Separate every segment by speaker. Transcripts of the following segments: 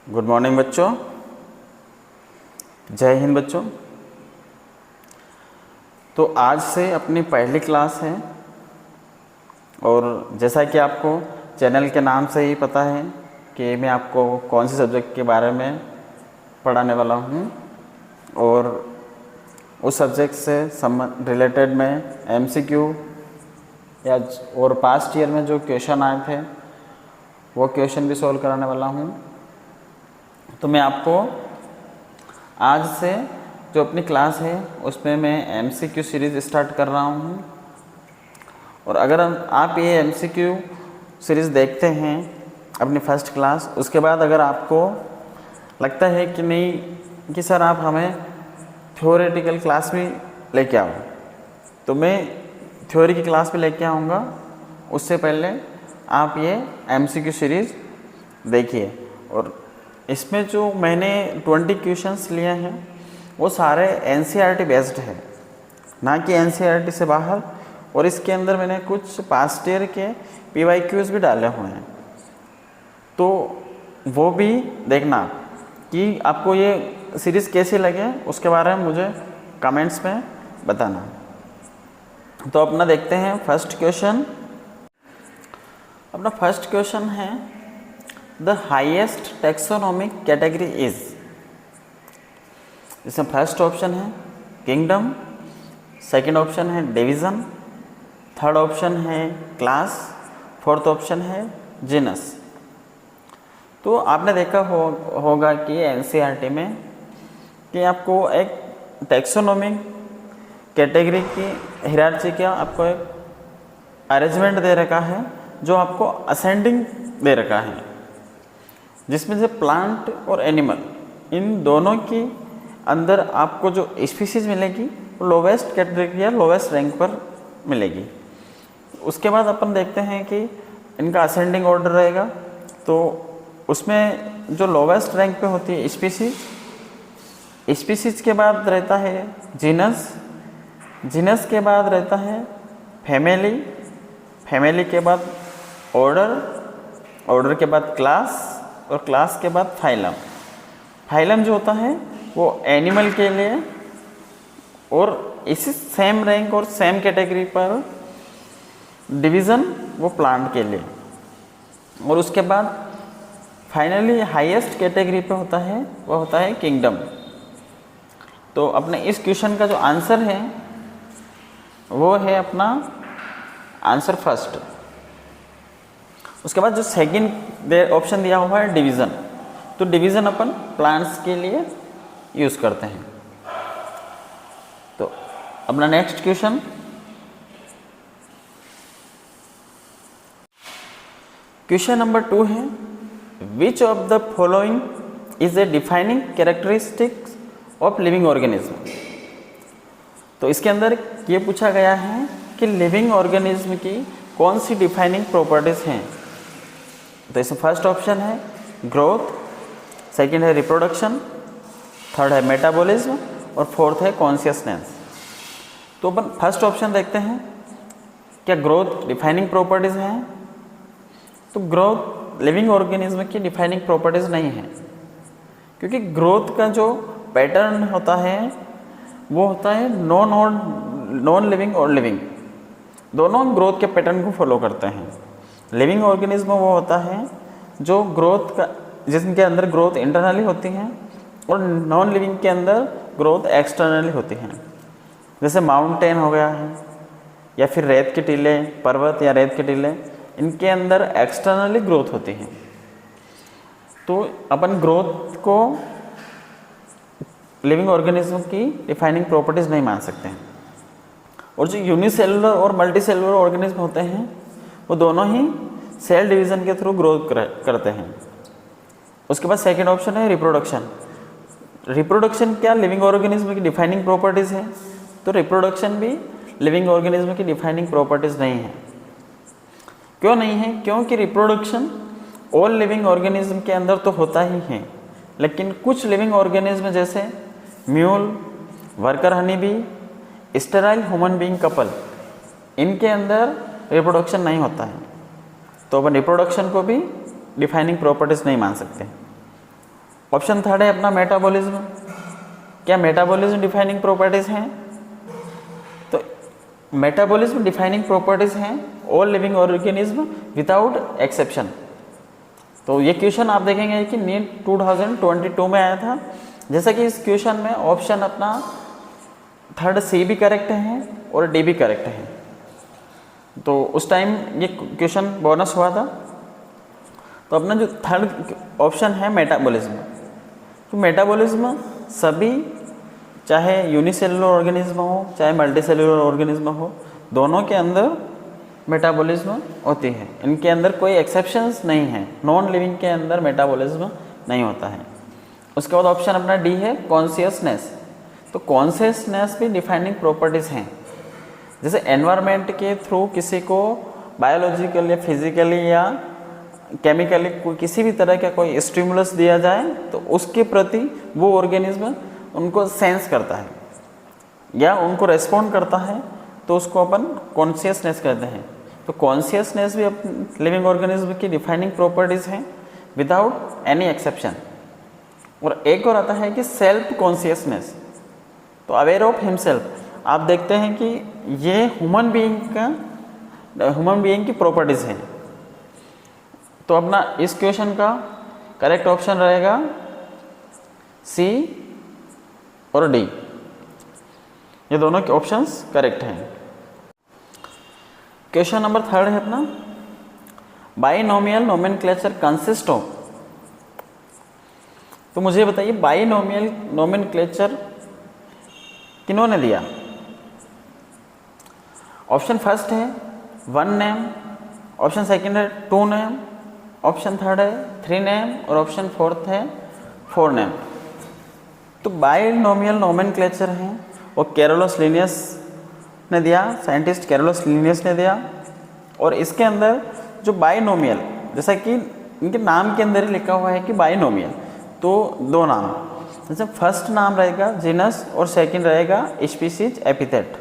Speaker 1: Good morning बच्चों, जय हिंद बच्चों। तो आज से अपनी पहली क्लास है और जैसा कि आपको चैनल के नाम से ही पता है कि मैं आपको कौन से सब्जेक्ट के बारे में पढ़ाने वाला हूँ और उस सब्जेक्ट से रिलेटेड मैं एमसीक्यू या और पास्ट ईयर में जो क्वेश्चन आए थे वो क्वेश्चन भी सॉल्व कराने वाला हूँ। तो मैं आपको आज से जो अपनी क्लास है उसमें मैं एमसीक्यू सीरीज़ स्टार्ट कर रहा हूँ और अगर आप ये एमसीक्यू सीरीज़ देखते हैं अपनी फर्स्ट क्लास, उसके बाद अगर आपको लगता है कि नहीं कि सर आप हमें थ्योरेटिकल क्लास भी लेके आओ, तो मैं थ्योरी की क्लास भी लेके आऊँगा। उससे पहले आप ये एमसीक्यू सीरीज़ देखिए और इसमें जो मैंने 20 क्वेश्चंस लिए हैं वो सारे एनसीईआरटी बेस्ड है, ना कि एनसीईआरटी से बाहर। और इसके अंदर मैंने कुछ पास्ट ईयर के पीवाईक्यूज भी डाले हुए हैं, तो वो भी देखना कि आपको ये सीरीज़ कैसी लगे, उसके बारे में मुझे कमेंट्स में बताना। तो अपना देखते हैं फर्स्ट क्वेश्चन। अपना फर्स्ट क्वेश्चन है the highest taxonomic category is. इसमें फर्स्ट ऑप्शन है किंगडम, सेकंड ऑप्शन है डिवीज़न, थर्ड ऑप्शन है क्लास, फोर्थ ऑप्शन है जीनस। तो आपने देखा होगा कि एनसीईआरटी में कि आपको एक टैक्सोनॉमिक कैटेगरी की हायरार्की का आपको एक अरेंजमेंट दे रखा है जो आपको असेंडिंग दे रखा है, जिसमें से प्लांट और एनिमल इन दोनों के अंदर आपको जो स्पीसीज मिलेगी वो लोवेस्ट कैटेगरी या लोवेस्ट रैंक पर मिलेगी। उसके बाद अपन देखते हैं कि इनका असेंडिंग ऑर्डर रहेगा, तो उसमें जो लोवेस्ट रैंक पे होती है स्पीसीज के बाद रहता है जीनस, जीनस के बाद रहता है फैमिली, फैमिली के बाद ऑर्डर, ऑर्डर के बाद क्लास और क्लास के बाद फाइलम। फाइलम जो होता है वो एनिमल के लिए और इसी सेम रैंक और सेम कैटेगरी पर डिवीज़न वो प्लांट के लिए, और उसके बाद फाइनली हाईएस्ट कैटेगरी पे होता है वो होता है किंगडम। तो अपने इस क्वेश्चन का जो आंसर है वो है अपना आंसर फर्स्ट। उसके बाद जो सेकंड ऑप्शन दिया हुआ है डिवीज़न, तो डिवीज़न अपन प्लांट्स के लिए यूज़ करते हैं। तो अपना नेक्स्ट क्वेश्चन, क्वेश्चन नंबर 2 है विच of the following is a defining characteristics of living organism. तो इसके अंदर ये पूछा गया है कि लिविंग ऑर्गेनिज्म की कौन सी डिफाइनिंग प्रॉपर्टीज हैं। तो इसमें फर्स्ट ऑप्शन है ग्रोथ, सेकंड है रिप्रोडक्शन, थर्ड है मेटाबॉलिज्म और फोर्थ है कॉन्शियसनेस। तो अपन फर्स्ट ऑप्शन देखते हैं, क्या ग्रोथ डिफाइनिंग प्रॉपर्टीज़ हैं। तो ग्रोथ लिविंग ऑर्गेनिज्म की डिफाइनिंग प्रॉपर्टीज़ नहीं है, क्योंकि ग्रोथ का जो पैटर्न होता है वो होता है नॉन लिविंग और लिविंग, दोनों ग्रोथ के पैटर्न को फॉलो करते हैं। लिविंग ऑर्गेनिज्म वो होता है जो ग्रोथ का, जिसके अंदर ग्रोथ इंटरनली होती है और नॉन लिविंग के अंदर ग्रोथ एक्सटर्नली होती है। जैसे माउंटेन हो गया है या फिर रेत के टीले, पर्वत या रेत के टीले, इनके अंदर एक्सटर्नली ग्रोथ होती है। तो अपन ग्रोथ को लिविंग ऑर्गेनिज्म की डिफाइनिंग प्रॉपर्टीज़ नहीं मान सकते हैं। और जो यूनिसेलुलर और मल्टीसेलुलर ऑर्गेनिज्म होते हैं वो दोनों ही सेल डिवीज़न के थ्रू ग्रोथ करते हैं। उसके बाद सेकंड ऑप्शन है रिप्रोडक्शन। रिप्रोडक्शन क्या लिविंग ऑर्गेनिज्म की डिफाइनिंग प्रॉपर्टीज़ है? तो रिप्रोडक्शन भी लिविंग ऑर्गेनिज्म की डिफाइनिंग प्रॉपर्टीज़ नहीं है। क्यों नहीं है? क्योंकि रिप्रोडक्शन ऑल लिविंग ऑर्गेनिज्म के अंदर तो होता ही है, लेकिन कुछ लिविंग ऑर्गेनिज्म जैसे mule, worker honey bee, sterile human being couple, इनके अंदर रिप्रोडक्शन नहीं होता है, तो अपन रिप्रोडक्शन को भी डिफाइनिंग प्रॉपर्टीज़ नहीं मान सकते। ऑप्शन थर्ड है अपना मेटाबॉलिज्म। क्या मेटाबॉलिज्म डिफाइनिंग प्रॉपर्टीज हैं? तो मेटाबॉलिज्म डिफाइनिंग प्रॉपर्टीज हैं all living organism without exception. तो ये क्वेश्चन आप देखेंगे कि नीट 2022 में आया था। जैसा कि इस क्वेश्चन में ऑप्शन अपना थर्ड सी भी करेक्ट है और डी भी करेक्ट है। तो उस टाइम ये क्वेश्चन बोनस हुआ था। तो अपना जो थर्ड ऑप्शन है मेटाबॉलिज्म, तो मेटाबॉलिज्म सभी चाहे यूनिसेलुलर ऑर्गेनिज्म हो चाहे मल्टीसेलुलर ऑर्गेनिज्म हो, दोनों के अंदर मेटाबॉलिज्म होती है। इनके अंदर कोई एक्सेप्शंस नहीं है। नॉन लिविंग के अंदर मेटाबॉलिज्म नहीं होता है। उसके बाद ऑप्शन अपना डी है कॉन्शियसनेस। तो कॉन्शियसनेस भी डिफाइनिंग प्रॉपर्टीज़ हैं। जैसे एनवायरनमेंट के थ्रू किसी को बायोलॉजिकल या फिजिकली या केमिकली कोई किसी भी तरह का कोई स्टिमुलस दिया जाए तो उसके प्रति वो ऑर्गेनिज्म उनको सेंस करता है या उनको रेस्पॉन्ड करता है, तो उसको अपन कॉन्शियसनेस कहते हैं। तो कॉन्शियसनेस भी लिविंग ऑर्गेनिज्म की डिफाइनिंग प्रॉपर्टीज़ हैं विदाउट एनी एक्सेप्शन। और एक और आता है कि सेल्फ कॉन्शियसनेस, तो अवेयर ऑफ हिमसेल्फ। आप देखते हैं कि ये ह्यूमन बीइंग की प्रॉपर्टीज़ हैं। तो अपना इस क्वेश्चन का करेक्ट ऑप्शन रहेगा सी और डी, ये दोनों के ऑप्शंस करेक्ट हैं। क्वेश्चन नंबर थर्ड है अपना बाइनोमियल नोमेनक्लेचर कंसिस्ट ऑफ। तो मुझे बताइए बाइनोमियल नोमेनक्लेचर किन्होंने दिया? ऑप्शन फर्स्ट है 1 नेम, ऑप्शन सेकंड है 2 नेम, ऑप्शन थर्ड है 3 नेम और ऑप्शन फोर्थ है 4 नेम। तो बाइनोमियल नोमेनक्लेचर हैं और कैरोलस लिनियस ने दिया, साइंटिस्ट कैरोलस लिनियस ने दिया। और इसके अंदर जो बाइनोमियल, जैसा कि इनके नाम के अंदर ही लिखा हुआ है कि बाइनोमियल, तो 2 नाम, जैसे फर्स्ट नाम रहेगा जीनस और सेकंड रहेगा स्पीसीज एपिथेट।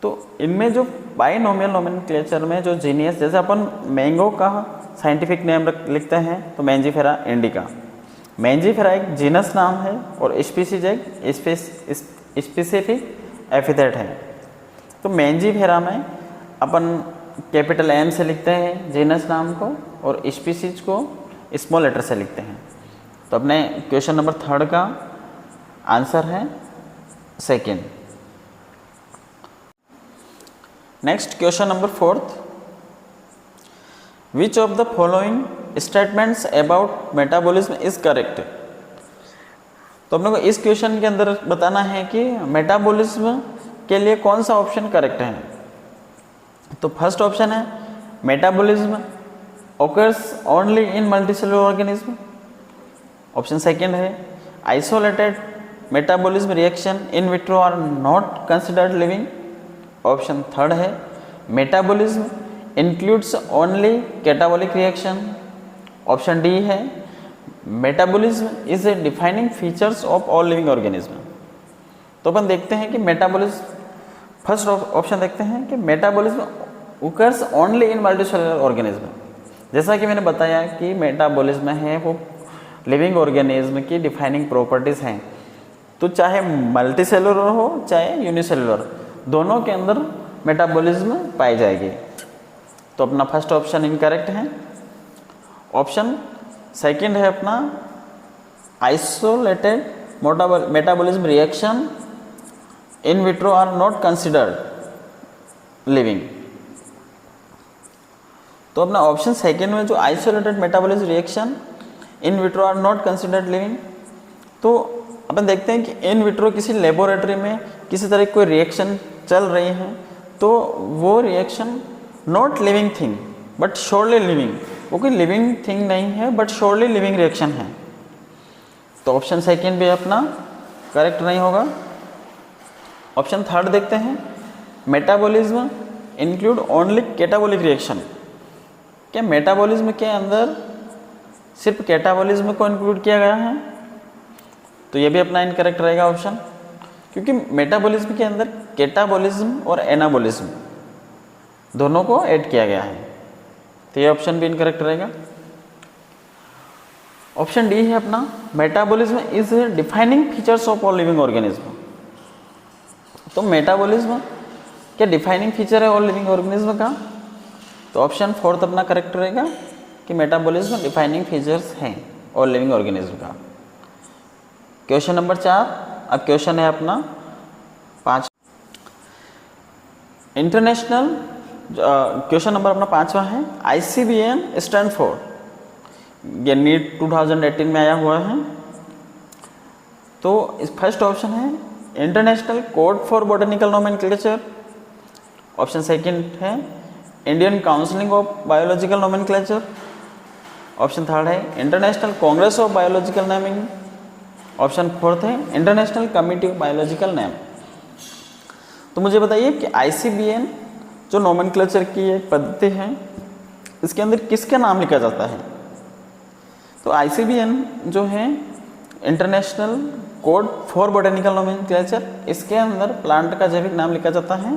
Speaker 1: तो इनमें जो बाइनोमियल नोमेनक्लेचर में जो जीनियस, जैसे अपन मैंगो का साइंटिफिक नेम लिखते हैं तो मैंजीफेरा इंडिका, मैंजीफेरा एक जीनस नाम है और स्पीसीज एक स्पेसिफिक एपिथेट है। तो मैंजीफेरा में अपन कैपिटल एम से लिखते हैं जीनस नाम को और स्पीसीज को स्मॉल लेटर से लिखते हैं। तो अपने क्वेश्चन नंबर थर्ड का आंसर है second. Next question number fourth, which of the following statements about metabolism is correct. तो अपने को इस क्वेश्चन के अंदर बताना है कि मेटाबॉलिज्म के लिए कौन सा ऑप्शन करेक्ट है। तो फर्स्ट ऑप्शन है metabolism occurs only in multicellular organism। Option second है isolated metabolism reaction in vitro are not considered living. Option third है metabolism includes only catabolic reaction. Option D है metabolism is a defining features of all living organism. तो अपन देखते हैं कि metabolism, first option देखते हैं कि metabolism occurs only in multicellular organism. जैसा कि मैंने बताया कि मेटाबॉलिज्म है वो लिविंग ऑर्गेनिज्म की डिफाइनिंग प्रॉपर्टीज़ हैं। तो चाहे मल्टीसेलुलर हो चाहे यूनिसेलुलर, दोनों के अंदर मेटाबॉलिज्म पाई जाएगी। तो अपना फर्स्ट ऑप्शन इनकरेक्ट है। ऑप्शन सेकंड है अपना isolated metabolism reaction in vitro are not considered living. तो अपना ऑप्शन सेकेंड में जो isolated metabolism reaction in vitro are not considered living, तो अपन देखते हैं कि इन विट्रो किसी लेबोरेटरी में किसी तरह की कोई रिएक्शन चल रही है तो वो reaction not living thing but surely living, वो कोई लिविंग थिंग नहीं है बट श्योरली लिविंग रिएक्शन है। तो ऑप्शन सेकेंड भी अपना करेक्ट नहीं होगा। ऑप्शन थर्ड देखते हैं metabolism include only catabolic reaction. क्या मेटाबॉलिज्म के अंदर सिर्फ कैटाबॉलिज्म को इंक्लूड किया गया है? तो ये भी अपना इनकरेक्ट रहेगा ऑप्शन, क्योंकि मेटाबॉलिज्म के अंदर कैटाबॉलिज्म और एनाबॉलिज्म दोनों को ऐड किया गया है। तो ये ऑप्शन भी इनकरेक्ट रहेगा। ऑप्शन डी है अपना metabolism is defining features of all living organism. तो मेटाबॉलिज्म क्या डिफाइनिंग फीचर है ऑल लिविंग ऑर्गेनिज्म का? तो ऑप्शन फोर्थ अपना करेक्ट रहेगा कि मेटाबॉलिज्म डिफाइनिंग फीचर्स हैं ऑल लिविंग ऑर्गेनिज्म का। क्वेश्चन नंबर 4, अब क्वेश्चन है अपना 5 इंटरनेशनल। क्वेश्चन नंबर अपना 5वां है ICBN स्टैंड फॉर, ये नीट 2018 में आया हुआ है। तो इस फर्स्ट ऑप्शन है international code for botanical nomenclature, option second है Indian counselling of biological nomenclature, option third है international congress of biological naming, option fourth है international committee of biological name. तो मुझे बताइए कि ICBN जो नोमेनक्लेचर की एक पद्धति है, इसके अंदर किसका नाम लिखा जाता है? तो ICBN जो है international code for botanical nomenclature, इसके अंदर प्लांट का जैविक नाम लिखा जाता है।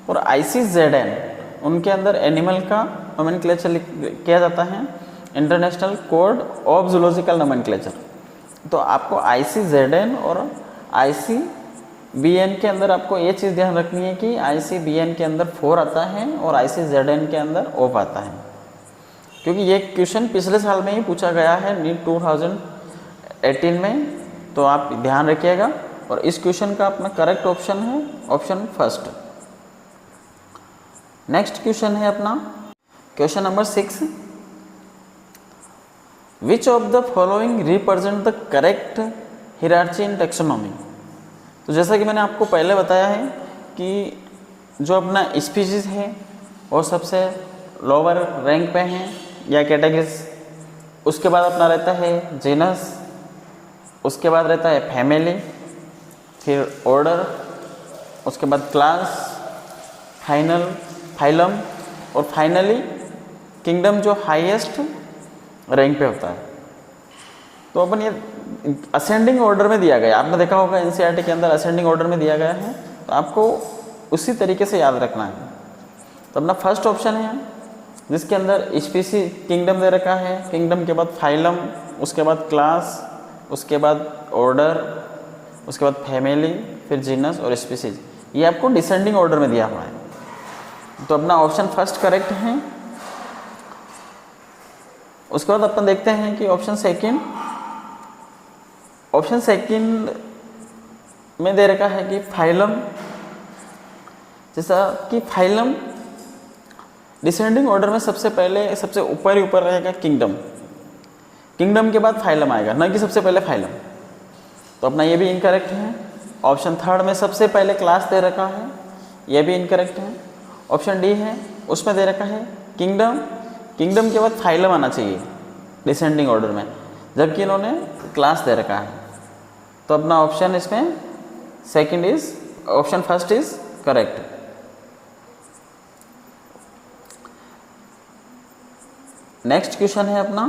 Speaker 1: और ICZN उनके अंदर एनिमल का नोमेनक्लेचर किया जाता है, international code of zoological nomenclature. तो आपको ICZN और ICBN के अंदर आपको ये चीज़ ध्यान रखनी है कि ICBN के अंदर 4 आता है और ICZN के अंदर ऑफ आता है, क्योंकि ये क्वेश्चन पिछले साल में ही पूछा गया है नीट 2018 में। तो आप ध्यान रखिएगा। और इस क्वेश्चन का अपना करेक्ट ऑप्शन है ऑप्शन फर्स्ट। नेक्स्ट क्वेश्चन है अपना question number 6, which of the following represent the correct hierarchy in taxonomy. तो जैसा कि मैंने आपको पहले बताया है कि जो अपना स्पीशीज है वो सबसे लोअर रैंक पे हैं या कैटेगरीज, उसके बाद अपना रहता है जेनस, उसके बाद रहता है फैमिली, फिर ऑर्डर, उसके बाद क्लास, फाइलम और फाइनली किंगडम जो हाईएस्ट रैंक पे होता है। तो अपन ये असेंडिंग ऑर्डर में दिया गया, आपने देखा होगा NCERT के अंदर असेंडिंग ऑर्डर में दिया गया है, तो आपको उसी तरीके से याद रखना है। तो अपना फर्स्ट ऑप्शन है जिसके अंदर स्पीसी किंगडम दे रखा है, किंगडम के बाद फाइलम, उसके बाद क्लास, उसके बाद ऑर्डर, उसके बाद फैमिली, फिर जीनस और स्पीसीज। ये आपको डिसेंडिंग ऑर्डर में दिया हुआ है। तो अपना ऑप्शन फर्स्ट करेक्ट है। उसके बाद अपन देखते हैं कि ऑप्शन सेकंड में दे रखा है कि फाइलम, जैसा कि फाइलम डिसेंडिंग ऑर्डर में सबसे पहले सबसे ऊपर ही ऊपर रहेगा किंगडम, किंगडम के बाद फाइलम आएगा, न कि सबसे पहले फाइलम। तो अपना ये भी इनकरेक्ट है। ऑप्शन थर्ड में सबसे पहले क्लास दे रखा है, ये भी इनकरेक्ट है। ऑप्शन डी है उसमें दे रखा है किंगडम, किंगडम के बाद फाइलम आना चाहिए डिसेंडिंग ऑर्डर में, जबकि इन्होंने क्लास दे रखा है। तो अपना ऑप्शन इसमें second is option first is correct. Next question है अपना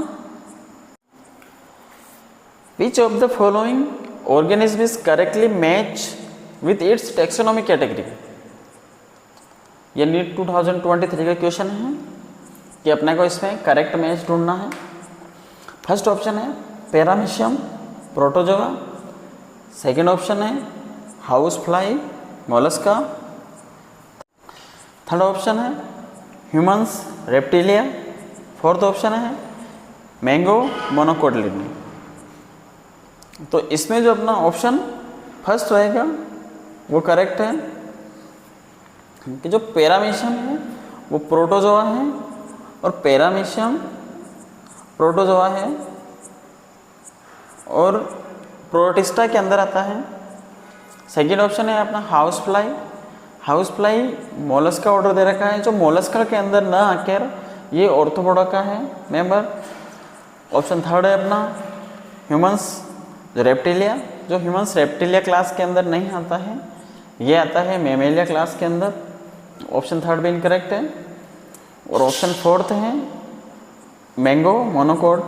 Speaker 1: विच of the following organism is correctly match with its taxonomy category. ये नीट 2023 का क्वेश्चन है कि अपने को इसमें करेक्ट मैच ढूंढना है। फर्स्ट ऑप्शन है पैरामीशियम प्रोटोजोआ, सेकंड ऑप्शन है house fly Mollusca, third option है ह्यूमंस रेप्टिलिया, फोर्थ ऑप्शन है मैंगो मोनोकोटिलिडनी। तो इसमें जो अपना ऑप्शन फर्स्ट रहेगा वो करेक्ट है कि जो पैरामीशियम है वो प्रोटोजोआ है और पैरामीशियम प्रोटोजोआ है और प्रोटिस्टा के अंदर आता है। सेकेंड ऑप्शन है अपना house fly, house fly Mollusca order दे रखा है, जो मोलस्का के अंदर ना आकर ये ऑर्थोपोडा का है मेंबर। ऑप्शन थर्ड है अपना ह्यूमंस रेप्टिलिया, जो ह्यूमंस रेप्टिलिया क्लास के अंदर नहीं आता है, ये आता है मेमेलिया क्लास के अंदर। ऑप्शन थर्ड भी इनकरेक्ट है। और ऑप्शन फोर्थ है मैंगो मोनोकोट,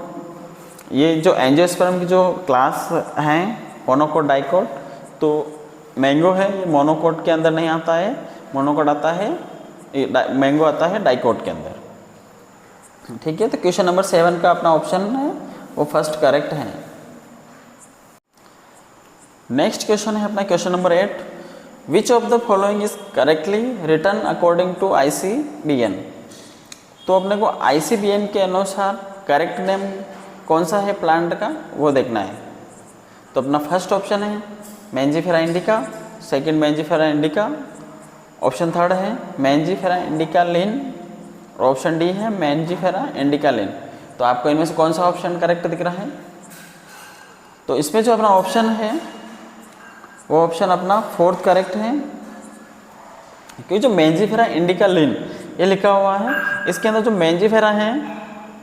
Speaker 1: ये जो एंजियोस्पर्म की जो क्लास हैं मोनोकोट डाइकोट, तो मैंगो है ये मोनोकोट के अंदर नहीं आता है, मोनोकोट आता है, मैंगो आता है डाइकोट के अंदर। ठीक है, तो क्वेश्चन नंबर 7 का अपना ऑप्शन है वो फर्स्ट करेक्ट है। नेक्स्ट क्वेश्चन है अपना question number 8, which of the following is correctly written according to ICBN। तो अपने को ICBN के अनुसार करेक्ट नेम कौन सा है प्लांट का वो देखना है। तो अपना फर्स्ट ऑप्शन है Mangifera indica, second Mangifera indica, option third है मैंजीफेरा इंडिका लिन और ऑप्शन डी है मैंजीफेरा इंडिका लिन। तो आपको इनमें से कौन सा ऑप्शन करेक्ट दिख रहा है? तो इसमें जो अपना ऑप्शन है वो ऑप्शन अपना फोर्थ करेक्ट है, क्योंकि जो मैंजीफेरा इंडिका लिन ये लिखा हुआ है, इसके अंदर जो मैंजीफेरा है,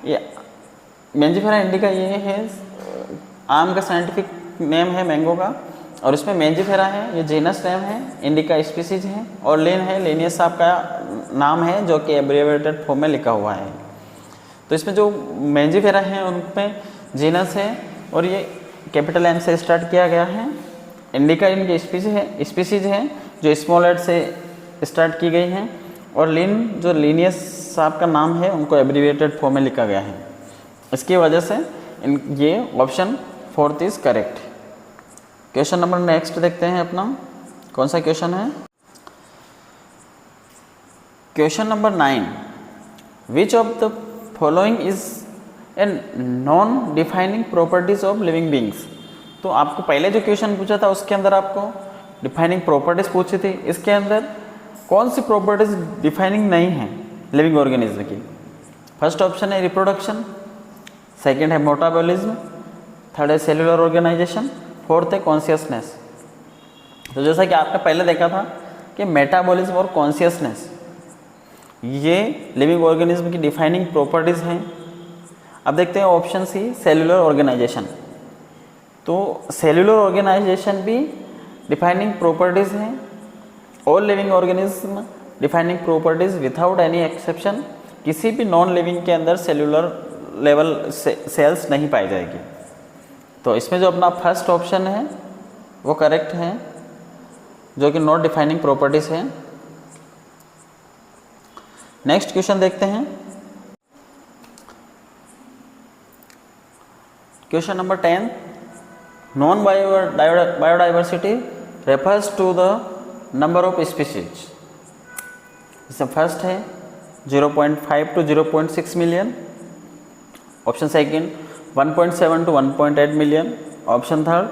Speaker 1: ये मैंजीफेरा इंडिका ये है आम का साइंटिफिक नेम है मैंगो का, और इसमें मैंजीफेरा है ये जीनस नेम है, इंडिका स्पीसीज है, और लिन है लिनियस आपका नाम है जो कि एब्रिविएटेड फॉर्म में लिखा हुआ है। तो इसमें जो मैंजीफेरा है उनमें जीनस है और ये कैपिटल M से स्टार्ट किया गया है। इंडिका इनकी स्पीसीज है जो स्मॉल एड से स्टार्ट की गई हैं, और लिन जो लिनियस आपका नाम है उनको एब्रिविएटेड फॉर्म में लिखा गया है। इसकी वजह से ये option fourth is correct. Question number next देखते हैं अपना कौन सा क्वेश्चन है। Question number 9, which of the following is a non defining properties of living beings. तो आपको पहले जो क्वेश्चन पूछा था उसके अंदर आपको डिफाइनिंग प्रॉपर्टीज पूछी थी, इसके अंदर कौन सी प्रॉपर्टीज डिफाइनिंग नहीं है लिविंग ऑर्गेनिज्म की। फर्स्ट ऑप्शन है रिप्रोडक्शन, सेकेंड है मेटाबॉलिज्म, थर्ड है सेलुलर ऑर्गेनाइजेशन, फोर्थ है कॉन्शियसनेस। तो जैसा कि आपने पहले देखा था कि मेटाबॉलिज्म और कॉन्शियसनेस ये लिविंग ऑर्गेनिज्म की डिफाइनिंग प्रॉपर्टीज़ हैं। अब देखते हैं ऑप्शन सी सेलुलर ऑर्गेनाइजेशन। तो सेलुलर ऑर्गेनाइजेशन भी डिफाइनिंग प्रॉपर्टीज़ हैं। All living organism defining properties without any exception. किसी भी नॉन लिविंग के अंदर सेलुलर लेवल सेल्स नहीं पाई जाएगी। तो इसमें जो अपना फर्स्ट ऑप्शन है वो करेक्ट है, जो कि नॉट डिफाइनिंग प्रॉपर्टीज़ है। नेक्स्ट क्वेश्चन देखते हैं। Question number 10, known biodiversity refers to the number of species. इसमें फर्स्ट है 0.5 to 0.6 million, option second 1.7 to 1.8 million, option third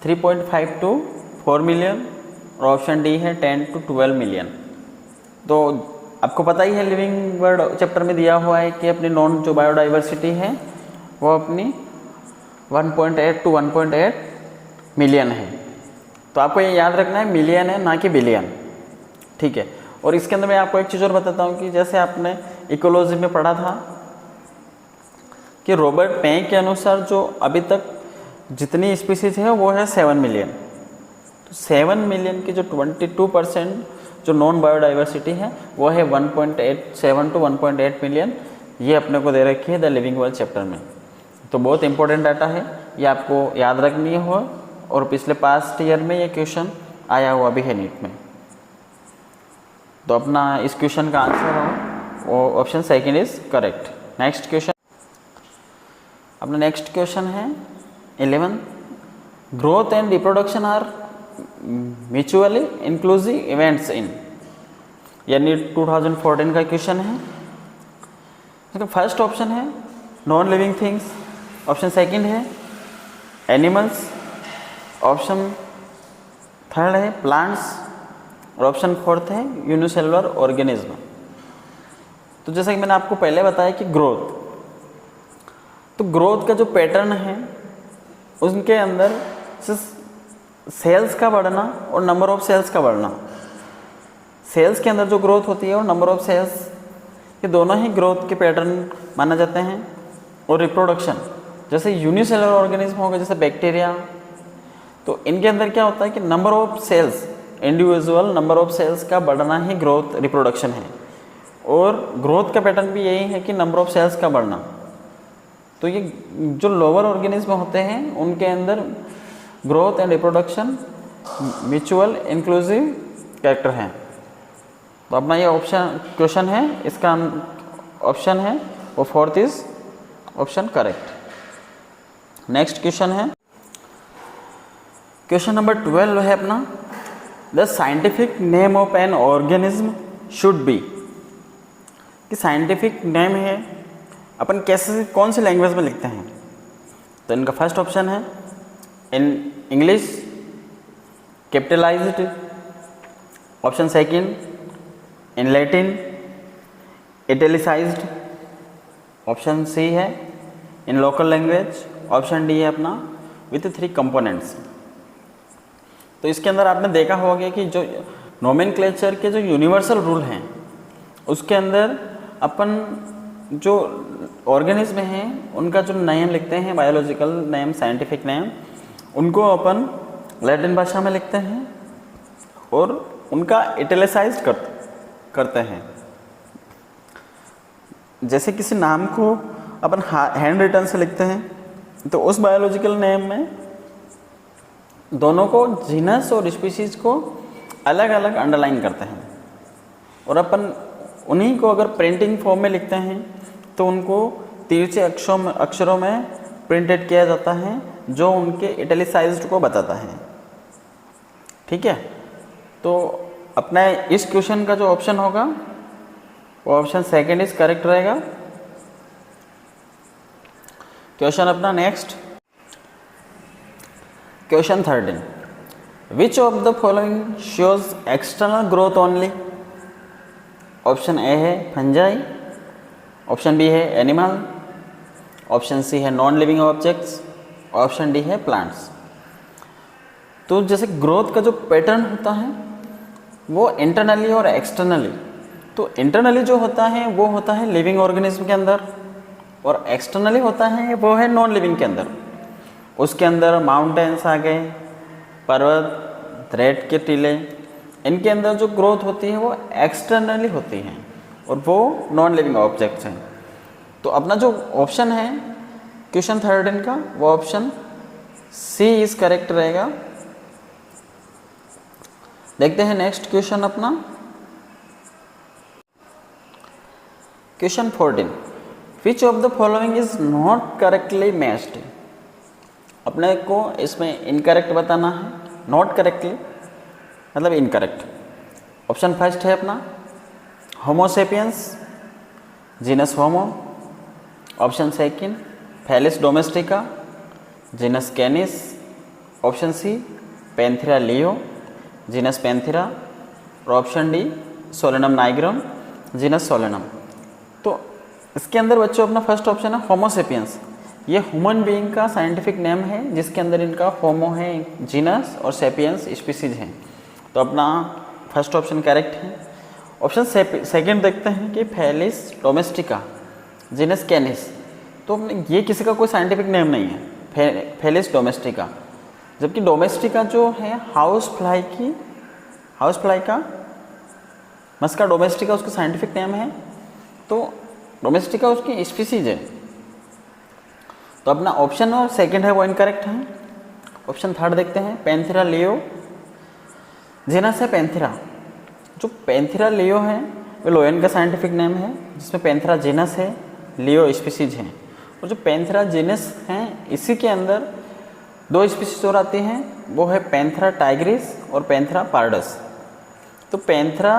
Speaker 1: 3.5 to 4 million, और ऑप्शन डी है 10 to 12 मिलियन। तो आपको पता ही है लिविंग वर्ल्ड चैप्टर में दिया हुआ है कि अपनी नॉन जो बायोडाइवर्सिटी है वो अपनी 1.8 to 1.8 मिलियन है। तो आपको ये याद रखना है मिलियन है ना कि बिलियन, ठीक है। और इसके अंदर मैं आपको एक चीज़ और बताता हूँ कि जैसे आपने इकोलॉजी में पढ़ा था कि रॉबर्ट पेय के अनुसार जो अभी तक जितनी स्पीसीज है वो है 7 मिलियन। तो 7 मिलियन की जो 22% जो नॉन बायोडाइवर्सिटी है वो है 1.87 to 1.8 मिलियन। ये अपने को दे रखी है द लिविंग वर्ल्ड चैप्टर में। तो बहुत इंपॉर्टेंट डाटा है, ये आपको याद रखनी हो, और पिछले पास्ट ईयर में ये क्वेश्चन आया हुआ भी है नीट में। तो अपना इस क्वेश्चन का आंसर हो वो option second is correct. Next question, अपना नेक्स्ट क्वेश्चन है 11, growth and reproduction are mutually inclusive events in, यानी 2014 का क्वेश्चन है। इसका फर्स्ट ऑप्शन है non living things, option second है एनिमल्स, ऑप्शन थर्ड है प्लांट्स, और ऑप्शन फोर्थ है यूनिसेलुलर ऑर्गेनिज्म। तो जैसा कि मैंने आपको पहले बताया कि ग्रोथ, तो ग्रोथ का जो पैटर्न है उनके अंदर सेल्स का बढ़ना और नंबर ऑफ सेल्स का बढ़ना, सेल्स के अंदर जो ग्रोथ होती है और नंबर ऑफ सेल्स, ये दोनों ही ग्रोथ के पैटर्न माने जाते हैं। और रिप्रोडक्शन, जैसे यूनिसेलुलर ऑर्गेनिज्म होगा जैसे बैक्टीरिया, तो इनके अंदर क्या होता है कि number of cells, individual number of cells का बढ़ना ही ग्रोथ रिप्रोडक्शन है। और ग्रोथ का पैटर्न भी यही है कि नंबर ऑफ सेल्स का बढ़ना। तो ये जो लोअर ऑर्गेनिज्म होते हैं उनके अंदर growth and reproduction mutual inclusive character हैं। तो अपना ये ऑप्शन क्वेश्चन है, इसका ऑप्शन है वो fourth is option correct. Next question है, क्वेश्चन नंबर 12 है अपना, the scientific name of an organism should be. कि साइंटिफिक नेम है अपन कैसे कौन सी लैंग्वेज में लिखते हैं। तो इनका फर्स्ट ऑप्शन है in English capitalized, option second in Latin italicized, option C है in local language, option D है अपना विथ 3 कंपोनेंट्स। तो इसके अंदर आपने देखा होगा कि जो नोमेनक्लेचर के जो यूनिवर्सल रूल हैं उसके अंदर अपन जो ऑर्गेनिज्म हैं उनका जो नेम लिखते हैं, बायोलॉजिकल नेम, साइंटिफिक नेम, उनको अपन लैटिन भाषा में लिखते हैं और उनका इटैलिसाइज करते हैं। जैसे किसी नाम को अपन हैंड रिटन से लिखते हैं तो उस बायोलॉजिकल नेम में दोनों को, जीनस और स्पीशीज़ को अलग अलग अंडरलाइन करते हैं, और अपन उन्हीं को अगर प्रिंटिंग फॉर्म में लिखते हैं तो उनको तिरछे अक्षरों में प्रिंटेड किया जाता है जो उनके इटैलिसाइज्ड को बताता है। ठीक है, तो अपना इस क्वेश्चन का जो ऑप्शन होगा वो ऑप्शन सेकंड इज करेक्ट रहेगा। क्वेश्चन अपना next, question 13, which of the following shows external growth only. Option A है फंजाई, ऑप्शन बी है एनिमल, ऑप्शन सी है non living objects, option D है प्लांट्स। तो जैसे ग्रोथ का जो पैटर्न होता है वो इंटरनली और एक्सटर्नली, तो इंटरनली जो होता है वो होता है लिविंग ऑर्गेनिज्म के अंदर, और एक्सटर्नली होता है वो है नॉन लिविंग के अंदर। उसके अंदर माउंटेन्स आ गए, पर्वत, रेत के टीले, इनके अंदर जो ग्रोथ होती है वो एक्सटर्नली होती है और वो नॉन लिविंग ऑब्जेक्ट्स हैं। तो अपना जो ऑप्शन है क्वेश्चन 13 का वो ऑप्शन सी इज करेक्ट रहेगा। देखते हैं नेक्स्ट क्वेश्चन अपना, question 14, which of the following is not correctly matched. अपने को इसमें इनकरेक्ट बताना है, नॉट करेक्टली मतलब इनकरेक्ट। ऑप्शन फर्स्ट है अपना Homo sapiens, genus Homo, option second Felis domestica, genus Canis, option C Panthera leo, genus Panthera, और option D Solanum nigrum, genus Solanum. तो इसके अंदर बच्चों अपना फर्स्ट ऑप्शन है होमोसेपियंस। ये ह्यूमन बीइंग का साइंटिफिक नेम है जिसके अंदर इनका होमो है जीनस और सेपियंस स्पीसीज हैं। तो अपना फर्स्ट ऑप्शन करेक्ट है। ऑप्शन सेकंड देखते हैं कि फेलिस डोमेस्टिका, जीनस कैनिस। तो ये किसी का कोई साइंटिफिक नेम नहीं है, फेलिस डोमेस्टिका, जबकि डोमेस्टिका जो है हाउस फ्लाई का मस्का डोमेस्टिका उसका साइंटिफिक नेम है। तो डोमेस्टिका उसकी स्पीसीज है। तो अपना ऑप्शन और सेकंड है वो इनकरेक्ट है। ऑप्शन थर्ड देखते हैं पैंथेरा लियो, जीनस है पैंथेरा। जो पैंथेरा लियो है वो लोयन का साइंटिफिक नेम है जिसमें पैंथेरा जीनस है, लियो स्पीसीज हैं। और जो पैंथेरा जीनस हैं इसी के अंदर 2 स्पीसीज और आती हैं, वो है पैंथेरा टाइग्रिस और पैंथेरा पार्डस। तो पैंथेरा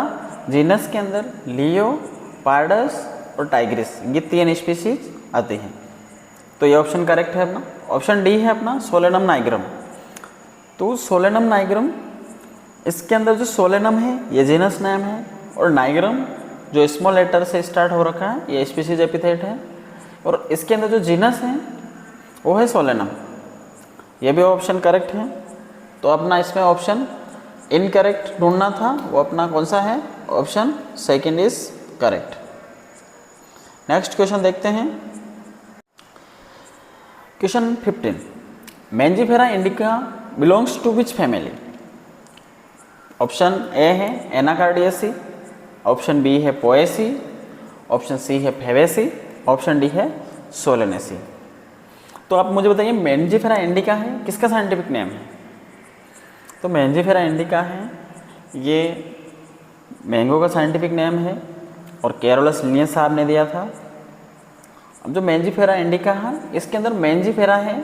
Speaker 1: जीनस के अंदर लियो, पार्डस और टाइग्रिस ये 3 स्पीसीज आती हैं। तो ये ऑप्शन करेक्ट है अपना। ऑप्शन डी है अपना सोलेनम नाइग्रम। तो सोलेनम नाइग्रम, इसके अंदर जो सोलेनम है ये जीनस नेम है, और नाइग्रम जो स्मॉल लेटर से स्टार्ट हो रखा है ये स्पीसीज एपिथेट है, और इसके अंदर जो जीनस है वो है सोलेनम। ये भी ऑप्शन करेक्ट है। तो अपना इसमें ऑप्शन इनकरेक्ट ढूंढना था, वो अपना कौन सा है, option second is correct. Next question देखते हैं, question 15, Mangifera indica belongs to which family. Option A है एनाकार्डियेसी, ऑप्शन बी है पोएसी, ऑप्शन सी है फेवेसी, ऑप्शन डी है सोलेनेसी। तो आप मुझे बताइए मैंजीफेरा इंडिका है किसका साइंटिफिक नेम है। तो मैंजीफेरा इंडिका है ये मैंगो का साइंटिफिक नेम है और कैरोलस लिनियस साहब ने दिया था। अब जो मैंजीफेरा इंडिका है इसके अंदर मैंजीफेरा है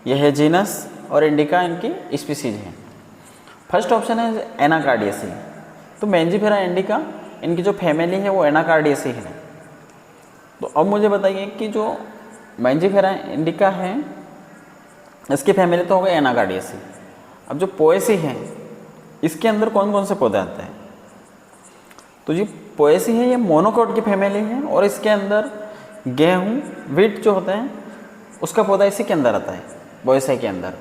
Speaker 1: यह है जीनस और इंडिका इनकी स्पीसीज हैं। फर्स्ट ऑप्शन है एनाकार्डियसी। तो मेंजिफेरा इंडिका इनकी जो फैमिली है वो एनाकार्डियसी है। तो अब मुझे बताइए कि जो मेंजिफेरा इंडिका है इसकी फैमिली तो हो गई एनाकार्डियसी। अब जो पोएसी है इसके अंदर कौन कौन से पौधे आते हैं? तो जो पोएसी है ये मोनोकोट की फैमिली है और इसके अंदर गेहूँ वीट जो होते हैं उसका पौधा इसी के अंदर आता है, पोएसी के अंदर,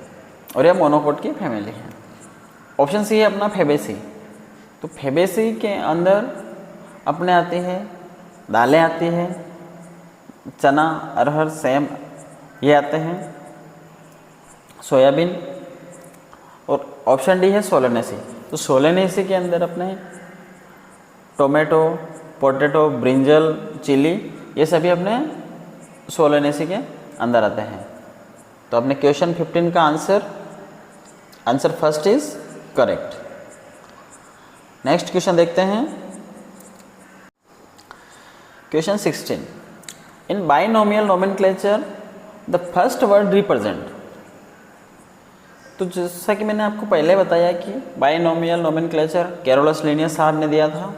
Speaker 1: और यह मोनोकोट की फैमिली है। ऑप्शन सी है अपना फेबेसी। तो फेबेसी के अंदर अपने आती है दालें आती हैं, चना अरहर सेम ये आते हैं, सोयाबीन। और ऑप्शन डी है सोलेनेसी। तो सोलेनेसी के अंदर अपने टोमेटो, पोटैटो, ब्रिंजल, चिली ये सभी अपने सोलेनेसी के अंदर आते हैं। तो अपने क्वेश्चन 15 का answer first is correct. Next question देखते हैं। Question 16, in binomial nomenclature the first word represent. तो जैसा कि मैंने आपको पहले बताया कि बाइनोमियल नोमेनक्लेचर कैरोलस लिनियस साहब ने दिया था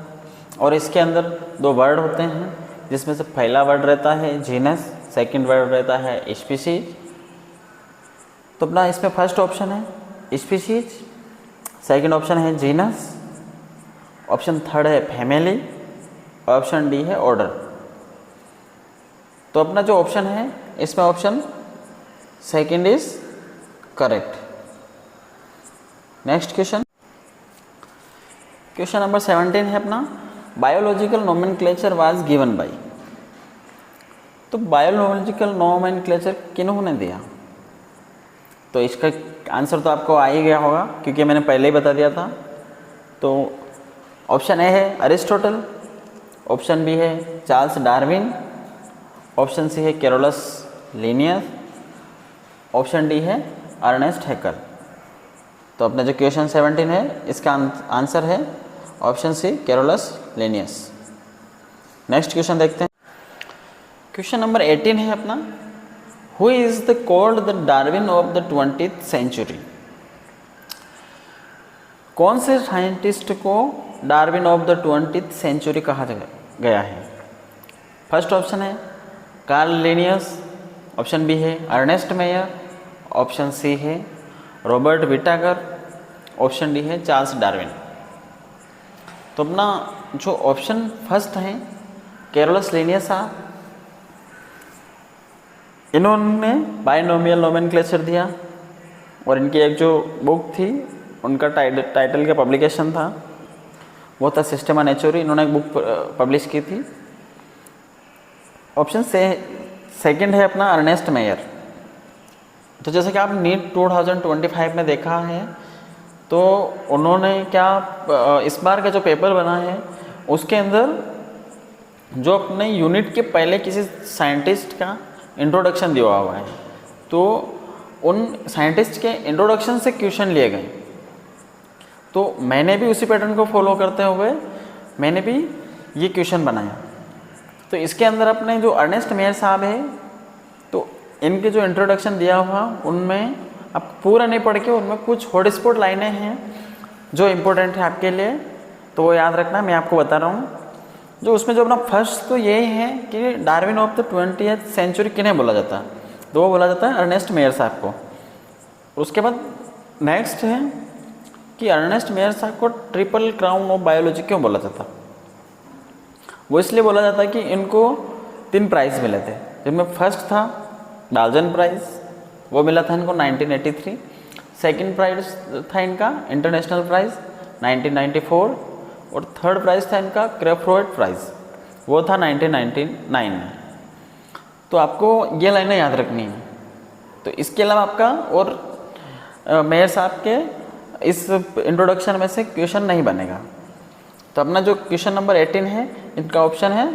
Speaker 1: और इसके अंदर दो वर्ड होते हैं जिसमें से पहला वर्ड रहता है जीनस, सेकंड वर्ड रहता है स्पीशीज। तो अपना इसमें फर्स्ट ऑप्शन है स्पीशीज, सेकंड ऑप्शन है जीनस, ऑप्शन थर्ड है फैमिली, ऑप्शन डी है ऑर्डर। तो अपना जो ऑप्शन है इसमें option second is correct. Next question number 17 है अपना biological nomenclature was given by. तो बायोलॉजिकल नोमेनक्लेचर किन्होंने दिया? तो इसका आंसर तो आपको आ ही गया होगा क्योंकि मैंने पहले ही बता दिया था। तो ऑप्शन ए है अरिस्टोटल, ऑप्शन बी है चार्ल्स डार्विन, ऑप्शन सी है कैरोलस लिनियस, ऑप्शन डी है अर्नेस्ट हैकर। तो अपना जो क्वेश्चन 17 है इसका आंसर है option C Carolus Linnaeus. Next question देखते हैं। क्वेश्चन नंबर 18 है अपना who is the called the Darwin of the 20th century. कौन से साइंटिस्ट को Darwin of the 20th century कहा गया है? फर्स्ट ऑप्शन है कार्ल लिनियस, ऑप्शन बी है अर्नेस्ट मेयर, ऑप्शन सी है रॉबर्ट विटाकर, ऑप्शन डी है चार्ल्स डार्विन। तो अपना जो ऑप्शन फर्स्ट है कैरोलस लिनियस साहब, इन्होंने बाइनोमियल नोमेनक्लेचर दिया और इनकी एक जो बुक थी उनका टाइटल का पब्लिकेशन था वो था सिस्टेमा नेचुरी। इन्होंने एक बुक पब्लिश की थी। ऑप्शन सेकंड है अपना अर्नेस्ट मेयर। तो जैसे कि आप नीट 2025 में देखा है तो उन्होंने क्या इस बार का जो पेपर बना है उसके अंदर जो अपने यूनिट के पहले किसी साइंटिस्ट का इंट्रोडक्शन दिया हुआ है तो उन साइंटिस्ट के इंट्रोडक्शन से क्वेश्चन लिए गए। तो मैंने भी उसी पैटर्न को फॉलो करते हुए मैंने भी ये क्वेश्चन बनाया। तो इसके अंदर अपने जो अर्नेस्ट मेयर साहब है तो इनके जो इंट्रोडक्शन दिया हुआ उनमें आप पूरा नहीं पढ़ के उनमें कुछ हॉटस्पॉट लाइनें हैं जो इम्पोर्टेंट है आपके लिए, तो वो याद रखना। मैं आपको बता रहा हूँ जो उसमें जो अपना फर्स्ट तो यही है कि Darwin of the 20th century किन्हें बोला जाता है? तो वो बोला जाता है अर्नेस्ट मेयर साहब को। उसके बाद नेक्स्ट है कि अर्नेस्ट मेयर साहब को ट्रिपल क्राउन ऑफ बायोलॉजी क्यों बोला जाता? वो इसलिए बोला जाता है कि इनको 3 प्राइज़ मिले थे, जिनमें फर्स्ट था डाल्टन प्राइज़, वो मिला था इनको 1983। सेकंड प्राइज़ था इनका इंटरनेशनल प्राइज़ 1994 और थर्ड प्राइज़ था इनका क्रेफ्रोइड प्राइज़, वो था 1999 में। तो आपको ये लाइनें याद रखनी है। तो इसके अलावा आपका और मेयर साहब के इस इंट्रोडक्शन में से क्वेश्चन नहीं बनेगा। तो अपना जो क्वेश्चन नंबर 18 है इनका ऑप्शन है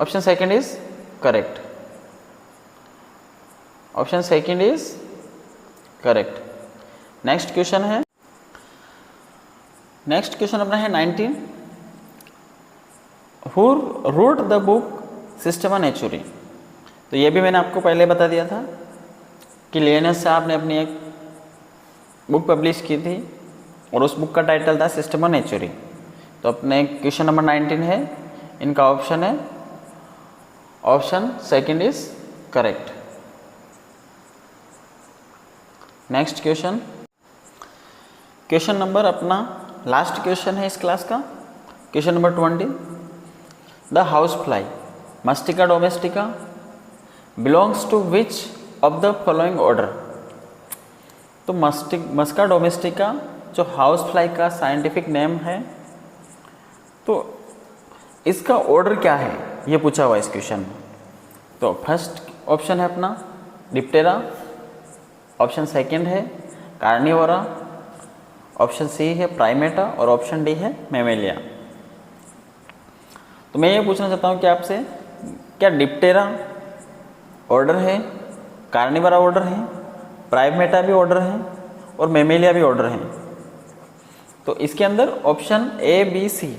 Speaker 1: option second is correct. Option second is correct. Next question है, नेक्स्ट क्वेश्चन अपना है 19, हु रोट द बुक सिस्टेमा नेचुरी। तो ये भी मैंने आपको पहले बता दिया था कि लिनेस से आपने अपनी एक बुक पब्लिश की थी और उस बुक का टाइटल था सिस्टम ऑफ नेचुरी। तो अपने क्वेश्चन नंबर 19 है, इनका ऑप्शन है, option second is correct. Next question, question number अपना लास्ट क्वेश्चन है इस क्लास का, question number 20। The house fly Musca domestica belongs to which of the following order. तो मस्का डोमेस्टिका जो हाउस फ्लाई का साइंटिफिक नेम है, तो इसका ऑर्डर क्या है ये पूछा हुआ इस क्वेश्चन में। तो फर्स्ट ऑप्शन है अपना डिप्टेरा, ऑप्शन सेकंड है कार्निवोरा, ऑप्शन सी है प्राइमेटा और ऑप्शन डी है मैमेलिया। तो मैं ये पूछना चाहता हूँ कि आपसे, क्या डिप्टेरा ऑर्डर है, कार्निवोरा ऑर्डर है, प्राइमेटा भी ऑर्डर है और मैमेलिया भी ऑर्डर है? तो इसके अंदर ऑप्शन ए बी सी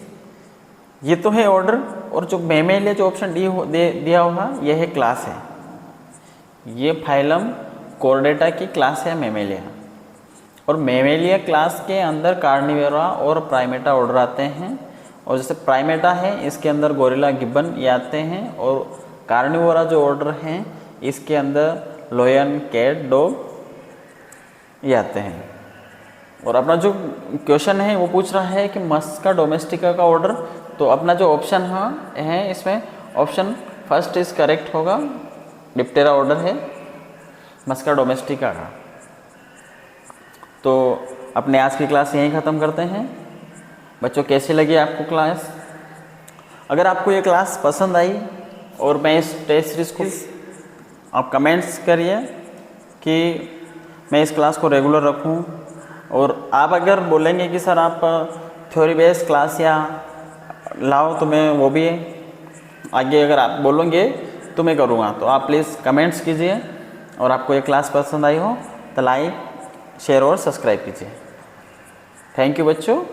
Speaker 1: ये तो है ऑर्डर, और जो मैमेलिया जो ऑप्शन डी दिया होगा ये है क्लास है। ये फाइलम कॉर्डेटा की क्लास है मैमेलिया, और मैमेलिया क्लास के अंदर कार्निवोरा और प्राइमेटा ऑर्डर आते हैं। और जैसे प्राइमेटा है इसके अंदर गोरिल्ला गिब्बन ये आते हैं, और कार्निवोरा जो ऑर्डर हैं इसके अंदर लोयन कैट डॉग ये आते हैं। और अपना जो क्वेश्चन है वो पूछ रहा है कि मस्का डोमेस्टिका का ऑर्डर, तो अपना जो ऑप्शन है इसमें ऑप्शन फर्स्ट इज करेक्ट होगा, डिप्टेरा ऑर्डर है मस्का डोमेस्टिका का। तो अपने आज की क्लास यहीं ख़त्म करते हैं। बच्चों कैसी लगी आपको क्लास? अगर आपको ये क्लास पसंद आई और मैं इस टेस्ट सीरीज़ को, आप कमेंट्स करिए कि मैं इस क्लास को रेगुलर रखूं। और आप अगर बोलेंगे कि सर आप थ्योरी बेस्ड क्लास या लाओ, तो मैं वो भी आगे अगर आप बोलोगे तो मैं करूँगा। तो आप प्लीज़ कमेंट्स कीजिए, और आपको ये क्लास पसंद आई हो तो लाइक शेयर और सब्सक्राइब कीजिए। थैंक यू बच्चों।